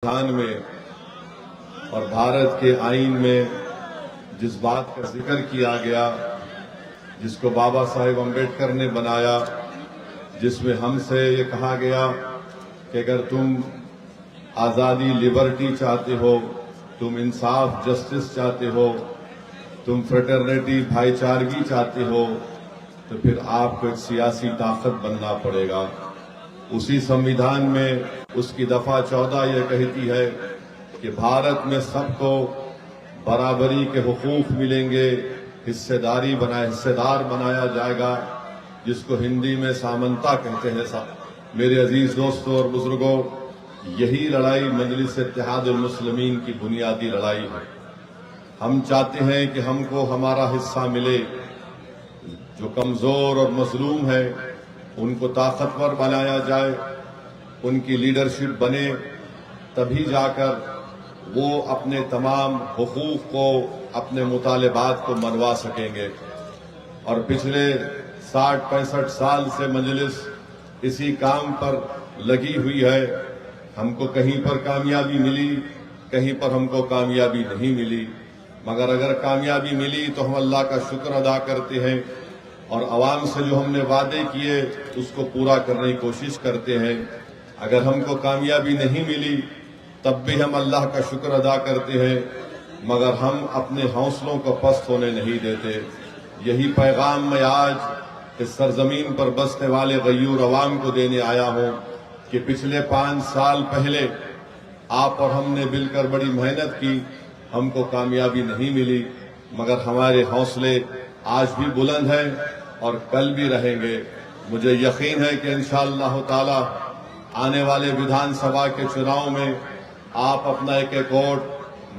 संविधान में और भारत के आईन में जिस बात का जिक्र किया गया, जिसको बाबा साहेब अम्बेडकर ने बनाया, जिसमें हमसे ये कहा गया कि अगर तुम आज़ादी, लिबर्टी चाहते हो, तुम इंसाफ, जस्टिस चाहते हो, तुम फ्रेटर्निटी, भाईचारगी चाहते हो, तो फिर आपको एक सियासी ताकत बनना पड़ेगा। उसी संविधान में उसकी दफा 14 यह कहती है कि भारत में सबको बराबरी के हुकूक मिलेंगे, हिस्सेदार बनाया जाएगा, जिसको हिंदी में सामंता कहते हैं। मेरे अजीज दोस्तों और बुजुर्गों, यही लड़ाई मजलिस इत्तेहादुल मुस्लिमीन की बुनियादी लड़ाई है। हम चाहते हैं कि हमको हमारा हिस्सा मिले। जो कमजोर और मजलूम है उनको ताकतवर बनाया जाए, उनकी लीडरशिप बने, तभी जाकर वो अपने तमाम हुकूक को, अपने मुतालिबात को मनवा सकेंगे। और पिछले 60-65 साल से मजलिस इसी काम पर लगी हुई है। हमको कहीं पर कामयाबी मिली, कहीं पर हमको कामयाबी नहीं मिली, मगर अगर कामयाबी मिली तो हम अल्लाह का शुक्र अदा करते हैं और अवाम से जो हमने वादे किए उसको पूरा करने की कोशिश करते हैं। अगर हमको कामयाबी नहीं मिली तब भी हम अल्लाह का शुक्र अदा करते हैं, मगर हम अपने हौसलों को पस्त होने नहीं देते। यही पैगाम मैं आज इस सरजमीन पर बसने वाले गयूर अवाम को देने आया हूं कि पिछले 5 साल पहले आप और हमने मिलकर बड़ी मेहनत की, हमको कामयाबी नहीं मिली, मगर हमारे हौसले आज भी बुलंद हैं और कल भी रहेंगे। मुझे यकीन है कि इंशाअल्लाह ताला आने वाले विधानसभा के चुनाव में आप अपना एक वोट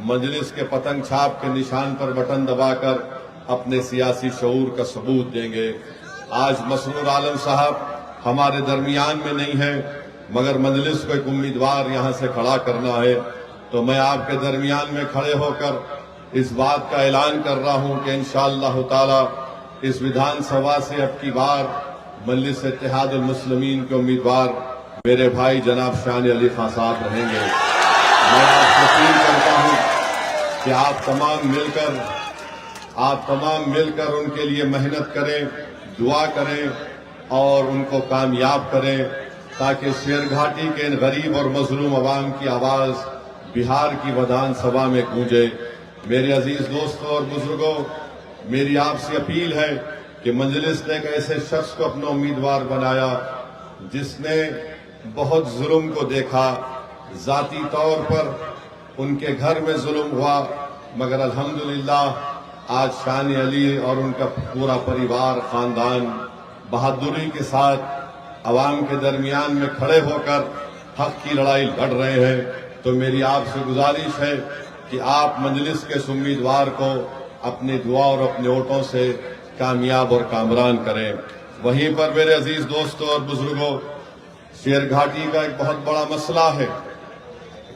मजलिस के पतंग छाप के निशान पर बटन दबाकर अपने सियासी शऊर का सबूत देंगे। आज मसरूर आलम साहब हमारे दरमियान में नहीं है, मगर मजलिस को एक उम्मीदवार यहां से खड़ा करना है, तो मैं आपके दरमियान में खड़े होकर इस बात का ऐलान कर रहा हूं कि इंशाअल्लाह ताला इस विधानसभा से अब की बार मजलिस इत्तेहादुल मुस्लिमीन के उम्मीदवार मेरे भाई जनाब शान अली खां साहब रहेंगे। मैं आपसे अपील करता हूं कि आप तमाम मिलकर उनके लिए मेहनत करें, दुआ करें और उनको कामयाब करें, ताकि शेरघाटी के इन गरीब और मजलूम अवाम की आवाज बिहार की विधानसभा में गूंजे। मेरे अजीज दोस्तों और बुजुर्गों, मेरी आपसे अपील है कि मजलिस ने एक ऐसे शख्स को अपना उम्मीदवार बनाया जिसने बहुत जुल्म को देखा। जाती तौर पर उनके घर में जुल्म हुआ, मगर अल्हम्दुलिल्लाह आज शान अली और उनका पूरा परिवार, खानदान बहादुरी के साथ अवाम के दरमियान में खड़े होकर हक की लड़ाई लड़ रहे हैं। तो मेरी आपसे गुजारिश है कि आप मजलिस के उम्मीदवार को अपनी दुआ और अपने वोटों से कामयाब और कामरान करें। वहीं पर मेरे अजीज दोस्तों और बुजुर्गों, शेरघाटी का एक बहुत बड़ा मसला है।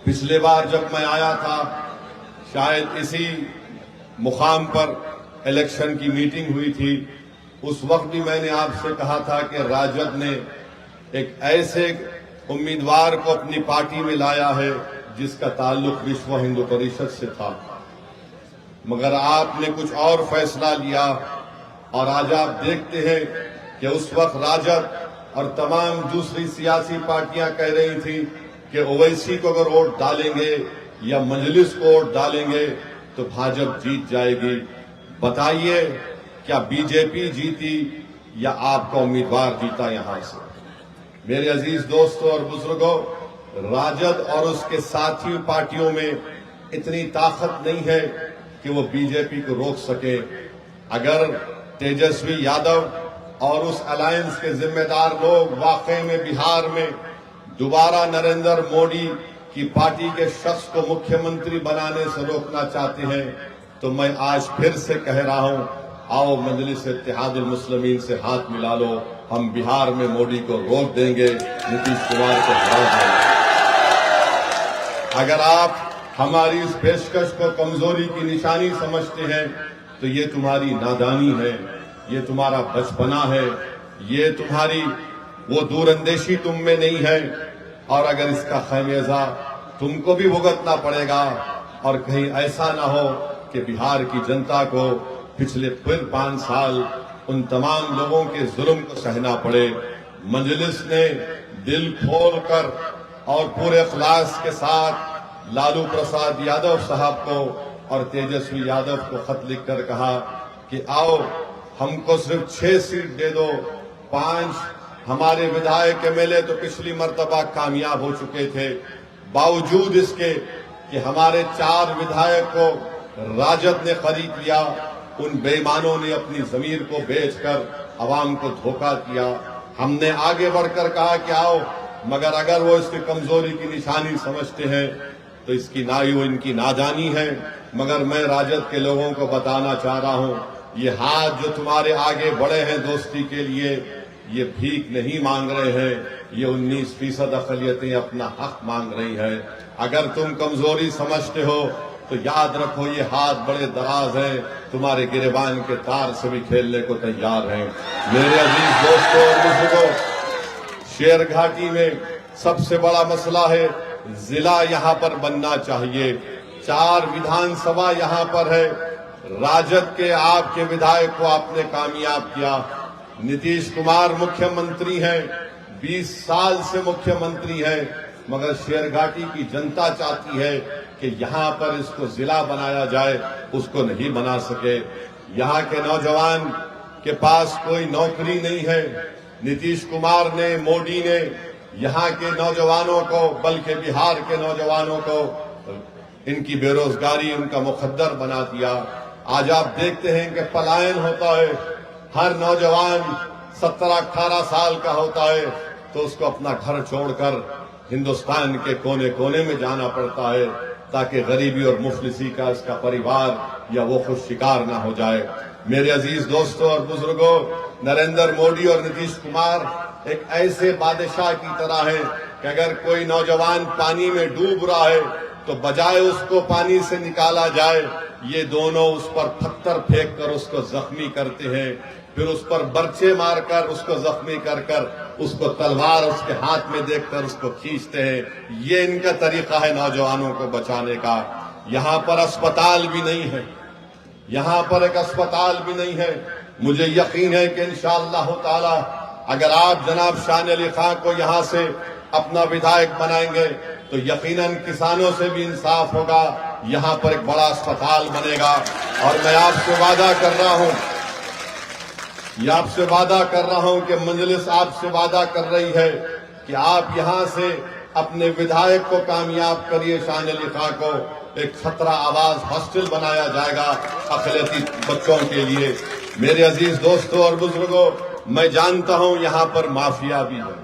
पिछले बार जब मैं आया था, शायद इसी मुकाम पर इलेक्शन की मीटिंग हुई थी, उस वक्त भी मैंने आपसे कहा था कि राजद ने एक ऐसे उम्मीदवार को अपनी पार्टी में लाया है जिसका ताल्लुक विश्व हिंदू परिषद से था, मगर आपने कुछ और फैसला लिया। और आज आप देखते हैं कि उस वक्त राजद और तमाम दूसरी सियासी पार्टियां कह रही थी कि ओवैसी को अगर वोट डालेंगे या मजलिस को वोट डालेंगे तो भाजपा जीत जाएगी। बताइए, क्या बीजेपी जीती या आपका उम्मीदवार जीता? यहां से मेरे अजीज दोस्तों और बुजुर्गों, राजद और उसके साथी पार्टियों में इतनी ताकत नहीं है कि वो बीजेपी को रोक सके। अगर तेजस्वी यादव और उस अलायंस के जिम्मेदार लोग वाकई में बिहार में दोबारा नरेंद्र मोदी की पार्टी के शख्स को मुख्यमंत्री बनाने से रोकना चाहते हैं, तो मैं आज फिर से कह रहा हूं, आओ मजलिस इत्तेहादुल मुस्लिमीन से हाथ मिला लो, हम बिहार में मोदी को रोक देंगे, नीतीश कुमार को हरा देंगे। अगर आप हमारी इस पेशकश को कमजोरी की निशानी समझते हैं तो ये तुम्हारी नादानी है, ये तुम्हारा बचपना है, ये तुम्हारी वो दूरंदेशी तुम में नहीं है। और अगर इसका खमियाजा तुमको भी भुगतना पड़ेगा। और कहीं ऐसा ना हो कि बिहार की जनता को पिछले फिर 5 साल उन तमाम लोगों के जुल्म को सहना पड़े। मजलिस ने दिल खोलकर और पूरे इखलास के साथ लालू प्रसाद यादव साहब को और तेजस्वी यादव को खत लिखकर कहा कि आओ हमको सिर्फ 6 सीट दे दो। 5 हमारे विधायक एमएलए तो पिछली मर्तबा कामयाब हो चुके थे, बावजूद इसके कि हमारे 4 विधायक को राजद ने खरीद लिया। उन बेईमानों ने अपनी जमीर को बेचकर अवाम को धोखा किया। हमने आगे बढ़कर कहा कि आओ, मगर अगर वो इसकी कमजोरी की निशानी समझते हैं तो इसकी इनकी नादानी है। मगर मैं राजद के लोगों को बताना चाह रहा हूं, ये हाथ जो तुम्हारे आगे बढ़े हैं दोस्ती के लिए, ये भीख नहीं मांग रहे हैं, ये 19% अक़लियतें अपना हक मांग रही है। अगर तुम कमजोरी समझते हो तो याद रखो ये हाथ बड़े दराज हैं, तुम्हारे गिरेबान के तार से भी खेलने को तैयार हैं। मेरे अजीज दोस्तों और बुजुर्गों, शेरघाटी में सबसे बड़ा मसला है, जिला यहाँ पर बनना चाहिए। 4 विधानसभा यहाँ पर है। राजद के आपके विधायक को आपने कामयाब किया। नीतीश कुमार मुख्यमंत्री हैं, 20 साल से मुख्यमंत्री हैं, मगर शेरघाटी की जनता चाहती है कि यहाँ पर इसको जिला बनाया जाए, उसको नहीं बना सके। यहाँ के नौजवान के पास कोई नौकरी नहीं है। नीतीश कुमार ने, मोदी ने यहाँ के नौजवानों को, बल्कि बिहार के नौजवानों को इनकी बेरोजगारी, उनका मुकद्दर बना दिया। आज आप देखते हैं कि पलायन होता है। हर नौजवान 17-18 साल का होता है तो उसको अपना घर छोड़कर हिंदुस्तान के कोने कोने में जाना पड़ता है ताकि गरीबी और मुफलिसी का इसका परिवार या वो खुद शिकार ना हो जाए। मेरे अजीज दोस्तों और बुजुर्गों, नरेंद्र मोदी और नीतीश कुमार एक ऐसे बादशाह की तरह है कि अगर कोई नौजवान पानी में डूब रहा है तो बजाय उसको पानी से निकाला जाए, ये दोनों उस पर पत्थर फेंक कर उसको जख्मी करते हैं, फिर उस पर बर्छे मारकर उसको जख्मी कर कर उसको तलवार उसके हाथ में देखकर उसको खींचते हैं। ये इनका तरीका है नौजवानों को बचाने का। यहाँ पर अस्पताल भी नहीं है, यहाँ पर एक अस्पताल भी नहीं है। मुझे यकीन है कि इंशाअल्लाह ताला अगर आप जनाब शान अली खां को यहाँ से अपना विधायक बनाएंगे तो यकीनन किसानों से भी इंसाफ होगा। यहाँ पर एक बड़ा अस्पताल बनेगा। और मैं आपसे वादा कर रहा हूँ, आपसे वादा कर रहा हूं कि मजलिस आपसे वादा कर रही है कि आप यहां से अपने विधायक को कामयाब करिए। शान अली खां को एक 17 आवाज हॉस्टल बनाया जाएगा अक़लियती बच्चों के लिए। मेरे अजीज दोस्तों और बुजुर्गों, मैं जानता हूं यहां पर माफिया भी है,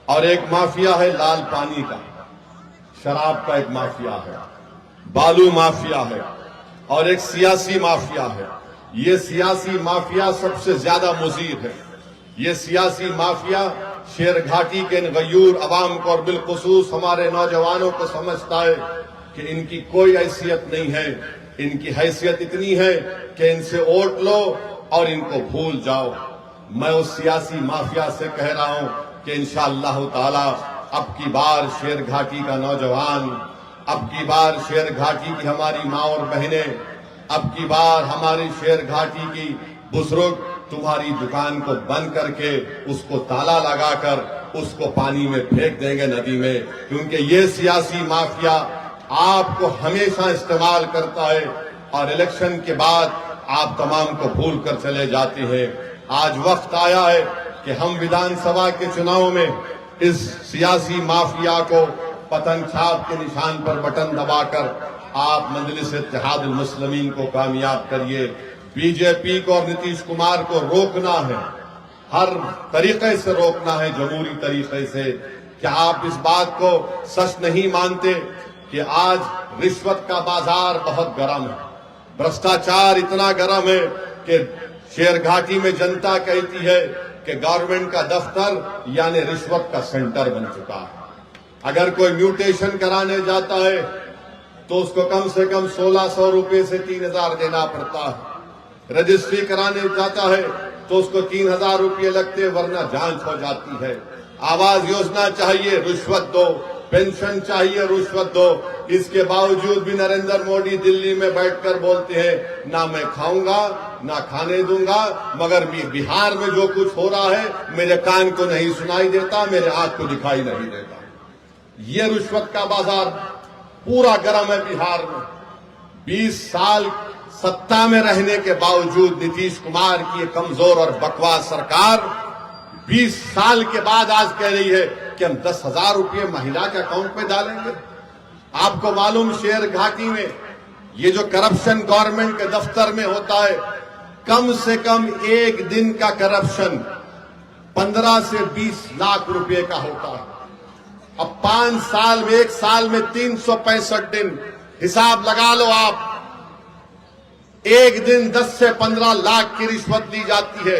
और एक माफिया है लाल पानी का, शराब का एक माफिया है, बालू माफिया है, और एक सियासी माफिया है। ये सियासी माफिया सबसे ज्यादा मुज़ीर है। ये सियासी माफिया शेरघाटी के गयूर अवाम को और बिलखुसूस हमारे नौजवानों को समझता है कि इनकी कोई हैसियत नहीं है। इनकी हैसियत इतनी है कि इनसे वोट लो और इनको भूल जाओ। मैं उस सियासी माफिया से कह रहा हूं कि इंशाअल्लाह ताला अब की बार शेरघाटी का नौजवान, अब की बार शेरघाटी की हमारी माँ और बहनें, अब की बार हमारी शेरघाटी की बुजुर्ग तुम्हारी दुकान को बंद करके उसको ताला लगाकर उसको पानी में फेंक देंगे, नदी में, क्योंकि ये सियासी माफिया आपको हमेशा इस्तेमाल करता है और इलेक्शन के बाद आप तमाम को भूल कर चले जाते हैं। आज वक्त आया है कि हम विधानसभा के चुनाव में इस सियासी माफिया को पतंग छाप के निशान पर बटन दबाकर आप मजलिस इत्तेहादुल मुस्लिमीन को कामयाब करिए। बीजेपी को और नीतीश कुमार को रोकना है, हर तरीके से रोकना है, जमहूरी तरीके से। क्या आप इस बात को सच नहीं मानते कि आज रिश्वत का बाजार बहुत गर्म है, भ्रष्टाचार इतना गर्म है कि शेरघाटी में जनता कहती है कि गवर्नमेंट का दफ्तर यानी रिश्वत का सेंटर बन चुका है। अगर कोई म्यूटेशन कराने जाता है तो उसको कम से कम 1600 रुपए से 3000 देना पड़ता है। रजिस्ट्री कराने जाता है तो उसको 3000 रुपये लगते, वरना जांच हो जाती है। आवास योजना चाहिए, रिश्वत दो। पेंशन चाहिए, रुश्वत दो। इसके बावजूद भी नरेंद्र मोदी दिल्ली में बैठकर बोलते हैं ना मैं खाऊंगा ना खाने दूंगा, मगर बिहार में जो कुछ हो रहा है मेरे कान को नहीं सुनाई देता, मेरे आंख को दिखाई नहीं देता। ये रुश्वत का बाजार पूरा गर्म है बिहार में। 20 साल सत्ता में रहने के बावजूद नीतीश कुमार की कमजोर और बकवास सरकार 20 साल के बाद आज कह रही है कि हम 10,000 रुपये महिला के अकाउंट में डालेंगे। आपको मालूम शेर घाटी में ये जो करप्शन गवर्नमेंट के दफ्तर में होता है, कम से कम एक दिन का करप्शन 15 से 20 लाख रुपए का होता है। अब 5 साल में, एक साल में 365 दिन, हिसाब लगा लो आप। एक दिन 10 से 15 लाख की रिश्वत ली जाती है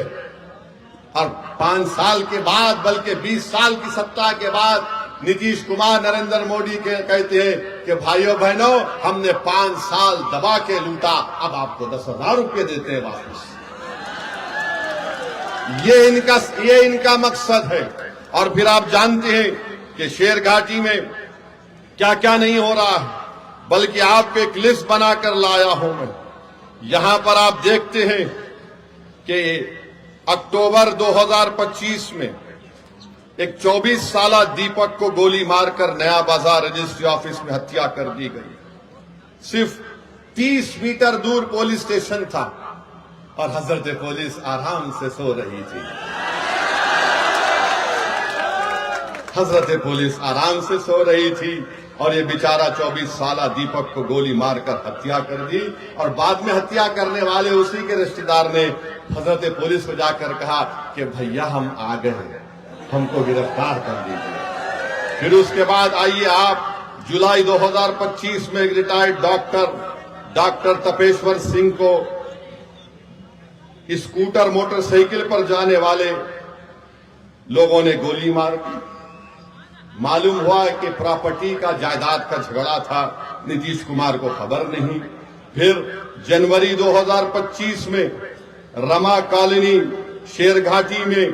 और 5 साल के बाद, बल्कि 20 साल की सत्ता के बाद नीतीश कुमार नरेंद्र मोदी के कहते हैं कि भाइयों बहनों हमने 5 साल दबा के लूटा, अब आपको 10,000 रुपये देते हैं वापस। ये इनका मकसद है। और फिर आप जानते हैं कि शेर घाटी में क्या क्या नहीं हो रहा है, बल्कि आपको एक लिस्ट बनाकर लाया हूं मैं। यहां पर आप देखते हैं कि अक्टूबर 2025 में एक 24 साला दीपक को गोली मारकर नया बाजार रजिस्ट्री ऑफिस में हत्या कर दी गई। सिर्फ 30 मीटर दूर पुलिस स्टेशन था और हजरत पुलिस आराम से सो रही थी। हजरत पुलिस आराम से सो रही थी और ये बेचारा 24 साला दीपक को गोली मारकर हत्या कर दी। और बाद में हत्या करने वाले उसी के रिश्तेदार ने हजरत पुलिस को जाकर कहा कि भैया हम आ गए, हमको गिरफ्तार कर दीजिए। फिर उसके बाद आइए आप जुलाई 2025 में एक रिटायर्ड डॉक्टर तपेश्वर सिंह को स्कूटर मोटरसाइकिल पर जाने वाले लोगों ने गोली मार दी। मालूम हुआ कि प्रॉपर्टी का, जायदाद का झगड़ा था, नीतीश कुमार को खबर नहीं। फिर जनवरी 2025 में रमा कॉलोनी शेरघाटी में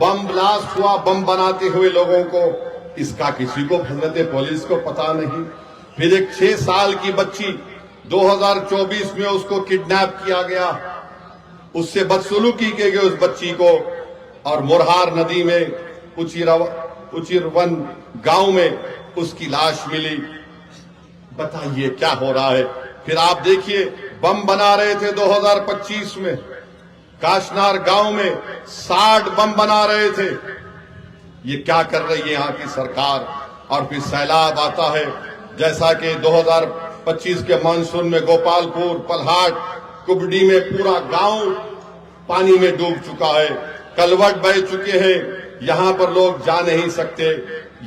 बम ब्लास्ट हुआ, बम बनाते हुए लोगों को, इसका किसी को हजरत पुलिस को पता नहीं। फिर एक 6 साल की बच्ची 2024 में उसको किडनैप किया गया, उससे बदसलूकी की गई उस बच्ची को, और मुरहार नदी में उचिरवन गांव में उसकी लाश मिली। बताइए क्या हो रहा है। फिर आप देखिए बम बना रहे थे 2025 में काशनार गांव में 60 बम बना रहे थे। ये क्या कर रही है यहाँ की सरकार। और फिर सैलाब आता है, जैसा कि 2025 के मानसून में गोपालपुर, पलहाट, कुबड़ी में पूरा गांव पानी में डूब चुका है, कलवट बह चुके हैं, यहां पर लोग जा नहीं सकते।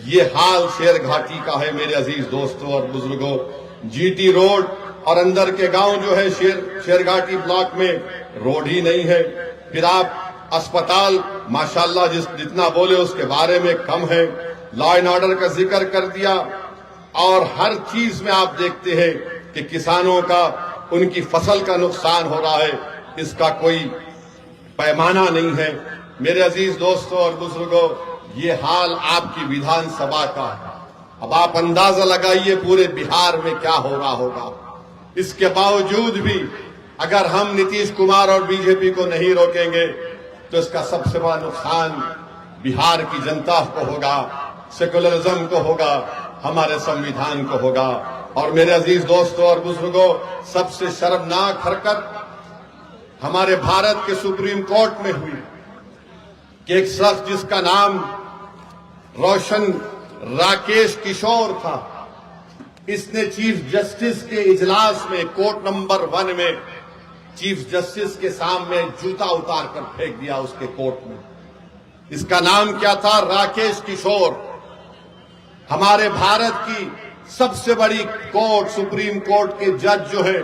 ये हाल शेर घाटी का है मेरे अजीज दोस्तों और बुजुर्गों। जीटी रोड और अंदर के गांव जो है शेरघाटी ब्लॉक में रोड ही नहीं है। फिर आप अस्पताल माशाल्लाह जितना बोले उसके बारे में कम है। लॉ एंड ऑर्डर का जिक्र कर दिया और हर चीज में आप देखते हैं कि किसानों का, उनकी फसल का नुकसान हो रहा है, इसका कोई पैमाना नहीं है। मेरे अजीज दोस्तों और बुजुर्गों, ये हाल आपकी विधानसभा का है। अब आप अंदाजा लगाइए पूरे बिहार में क्या हो रहा होगा। इसके बावजूद भी अगर हम नीतीश कुमार और बीजेपी को नहीं रोकेंगे तो इसका सबसे बड़ा नुकसान बिहार की जनता को होगा, सेकुलरिज्म को होगा, हमारे संविधान को होगा। और मेरे अजीज दोस्तों और बुजुर्गों, सबसे शर्मनाक हरकत हमारे भारत के सुप्रीम कोर्ट में हुई कि एक शख्स जिसका नाम रोशन राकेश किशोर था, इसने चीफ जस्टिस के इजलास में कोर्ट नंबर 1 में चीफ जस्टिस के सामने जूता उतार कर फेंक दिया उसके कोर्ट में। इसका नाम क्या था? राकेश किशोर। हमारे भारत की सबसे बड़ी कोर्ट, सुप्रीम कोर्ट के जज जो है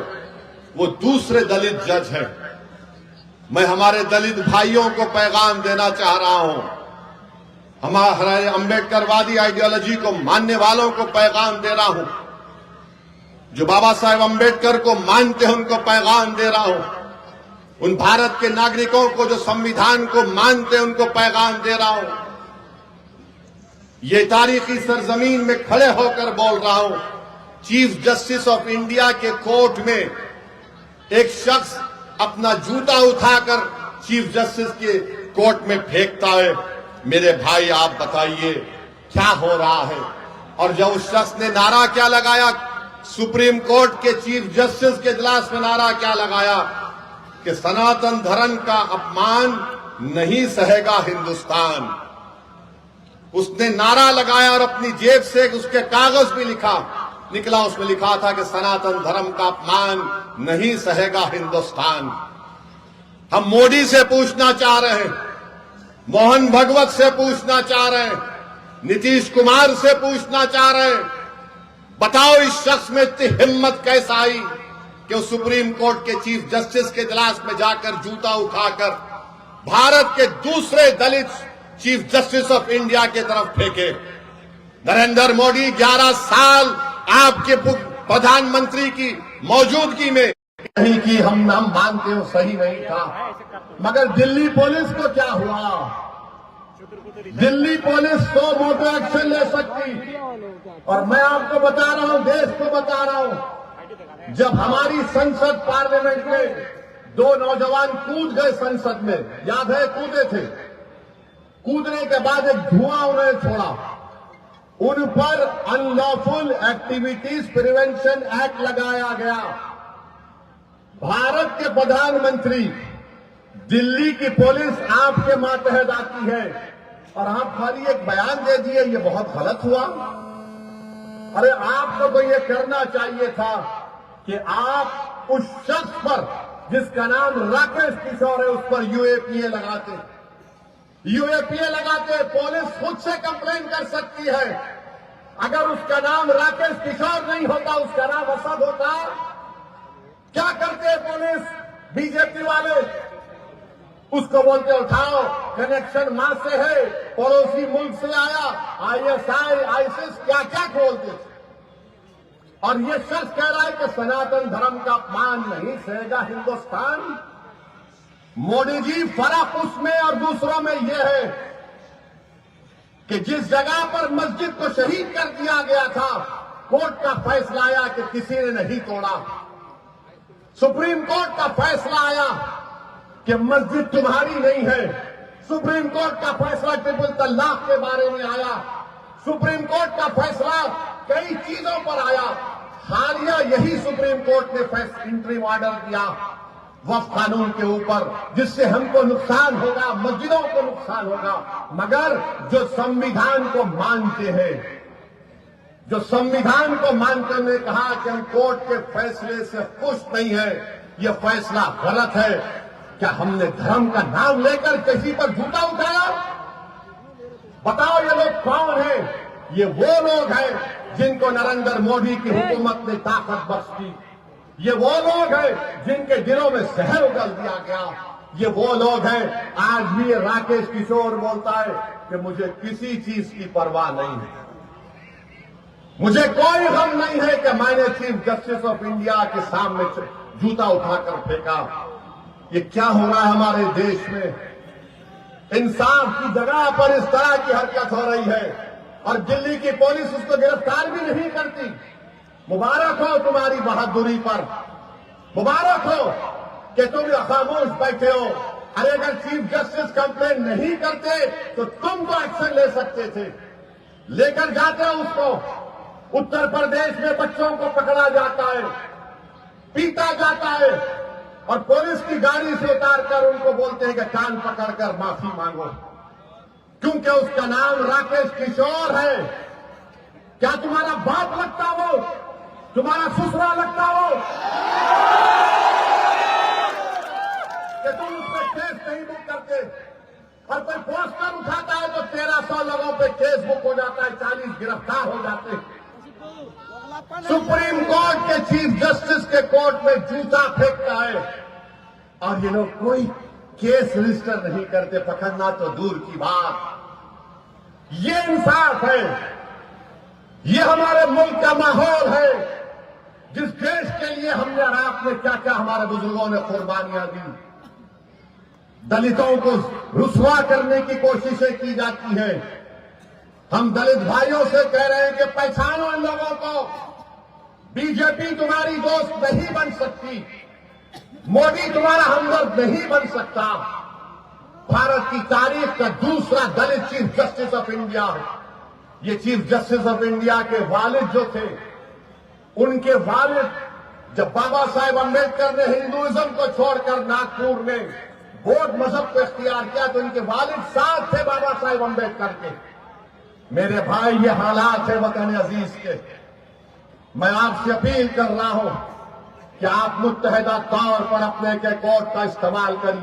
वो दूसरे दलित जज हैं। मैं हमारे दलित भाइयों को पैगाम देना चाह रहा हूं, हमारे अंबेडकरवादी आइडियोलॉजी को मानने वालों को पैगाम दे रहा हूं, जो बाबा साहेब अंबेडकर को मानते हैं उनको पैगाम दे रहा हूं, उन भारत के नागरिकों को जो संविधान को मानते हैं उनको पैगाम दे रहा हूं ये तारीखी सरजमीन में खड़े होकर बोल रहा हूं, चीफ जस्टिस ऑफ इंडिया के कोर्ट में एक शख्स अपना जूता उठाकर चीफ जस्टिस के कोर्ट में फेंकता है। मेरे भाई आप बताइए क्या हो रहा है? और जब उस शख्स ने नारा क्या लगाया, सुप्रीम कोर्ट के चीफ जस्टिस के इजलास में नारा क्या लगाया कि सनातन धर्म का अपमान नहीं सहेगा हिंदुस्तान। उसने नारा लगाया और अपनी जेब से उसके कागज भी निकला, उसमें लिखा था कि सनातन धर्म का अपमान नहीं सहेगा हिंदुस्तान। हम मोदी से पूछना चाह रहे हैं, मोहन भगवत से पूछना चाह रहे हैं, नीतीश कुमार से पूछना चाह रहे हैं, बताओ इस शख्स में इतनी हिम्मत कैसे आई कि वो सुप्रीम कोर्ट के चीफ जस्टिस के इजलास में जाकर जूता उठाकर भारत के दूसरे दलित चीफ जस्टिस ऑफ इंडिया की तरफ फेंके। नरेंद्र मोदी 11 साल आपके प्रधानमंत्री की मौजूदगी में नहीं की, हम मानते हो सही नहीं था, मगर दिल्ली पुलिस को क्या हुआ? दिल्ली पुलिस तो मोटो एक्शन ले सकती। और मैं आपको बता रहा हूं, देश को बता रहा हूं, जब हमारी संसद पार्लियामेंट में 2 नौजवान कूद गए संसद में, याद है? कूदे थे। कूदने के बाद एक धुआं उन्होंने छोड़ा, उन पर अनलॉफुल एक्टिविटीज प्रिवेंशन एक्ट लगाया गया। भारत के प्रधानमंत्री, दिल्ली की पुलिस आपके मातहत आती है और आप खाली एक बयान दे दिए, ये बहुत गलत हुआ। अरे आपको तो ये करना चाहिए था कि आप उस शख्स पर जिसका नाम राकेश किशोर है उस पर यूएपीए लगाते। यूएपीए लगाते, पुलिस खुद से कंप्लेन कर सकती है। अगर उसका नाम राकेश किशोर नहीं होता, उसका नाम असद होता, क्या करते पुलिस? बीजेपी वाले उसको बोलते उठाओ, कनेक्शन मां से है, पड़ोसी मुल्क से आया, आईएसआई, आईसिस, क्या क्या खोलते थे। और ये शख्स कह रहा है कि सनातन धर्म का अपमान नहीं सहेगा हिंदुस्तान। मोदी जी, फर्क उसमें और दूसरों में यह है कि जिस जगह पर मस्जिद को शहीद कर दिया गया था, कोर्ट का फैसला आया कि किसी ने नहीं तोड़ा। सुप्रीम कोर्ट का फैसला आया कि मस्जिद तुम्हारी नहीं है। सुप्रीम कोर्ट का फैसला ट्रिपल तलाक के बारे में आया। सुप्रीम कोर्ट का फैसला कई चीजों पर आया। हालिया यही सुप्रीम कोर्ट ने इंटरिम ऑर्डर दिया वक्फ कानून के ऊपर, जिससे हमको नुकसान होगा, मस्जिदों को नुकसान होगा। मगर जो संविधान को मानते हैं, जो संविधान को मानते हुए कहा कि हम कोर्ट के फैसले से खुश नहीं है, यह फैसला गलत है। क्या हमने धर्म का नाम लेकर किसी पर जूता उठाया? बताओ ये लोग कौन है? ये वो लोग हैं जिनको नरेंद्र मोदी की हुकूमत ने ताकत बख्शी। ये वो लोग हैं जिनके दिलों में जहर उगल दिया गया। ये वो लोग हैं, आज भी ये राकेश किशोर बोलता है कि मुझे किसी चीज की परवाह नहीं है, मुझे कोई गम नहीं है कि मैंने चीफ जस्टिस ऑफ इंडिया के सामने जूता उठाकर फेंका। ये क्या हो रहा है हमारे देश में? इंसाफ की जगह पर इस तरह की हरकत हो रही है और दिल्ली की पुलिस उसको गिरफ्तार भी नहीं करती। मुबारक हो तुम्हारी बहादुरी पर, मुबारक हो कि तुम खामोश बैठे हो। अरे अगर चीफ जस्टिस कंप्लेन नहीं करते तो तुम तो एक्शन ले सकते थे, लेकर जाते हो उसको। उत्तर प्रदेश में बच्चों को पकड़ा जाता है, पीटा जाता है और पुलिस की गाड़ी से उतारकर उनको बोलते हैं कि कान पकड़कर माफी मांगो, क्योंकि उसका नाम राकेश किशोर है। क्या तुम्हारा बाप लगता हो? तुम्हारा ससुरा लगता हो कि तुम उस पर केस नहीं बुक करते? और कोई पोस्टर उठाता है तो 1300 लोगों पे केस बुक हो जाता है, 40 गिरफ्तार हो जाते हैं। सुप्रीम कोर्ट के चीफ जस्टिस के कोर्ट में जूता फेंकता है और ये लोग कोई केस रजिस्टर नहीं करते, पकड़ना तो दूर की बात। ये इंसाफ है, ये हमारे मुल्क का माहौल है, जिस देश के लिए हमने और आपने क्या क्या हमारे बुजुर्गों ने कुर्बानियां दी। दलितों को रुसवा करने की कोशिशें की जाती हैं, हम दलित भाइयों से कह रहे हैं कि पहचानो इन लोगों को। बीजेपी तुम्हारी दोस्त नहीं बन सकती, मोदी तुम्हारा हमदर्द नहीं बन सकता। भारत की तारीख का दूसरा दलित चीफ जस्टिस ऑफ इंडिया है। ये चीफ जस्टिस ऑफ इंडिया के वालिद जो थे, उनके वालिद जब बाबा साहेब अम्बेडकर ने हिंदुइज्म को छोड़कर नागपुर में बौद्ध मजहब को इख्तियार किया तो इनके वालिद साथ थे बाबा साहेब अम्बेडकर के। मेरे भाई, ये हालात है वतन अजीज के। मैं आपसे अपील कर रहा हूं कि आप मुत्तहिदा तौर पर अपने के कोर्ट का इस्तेमाल करिए।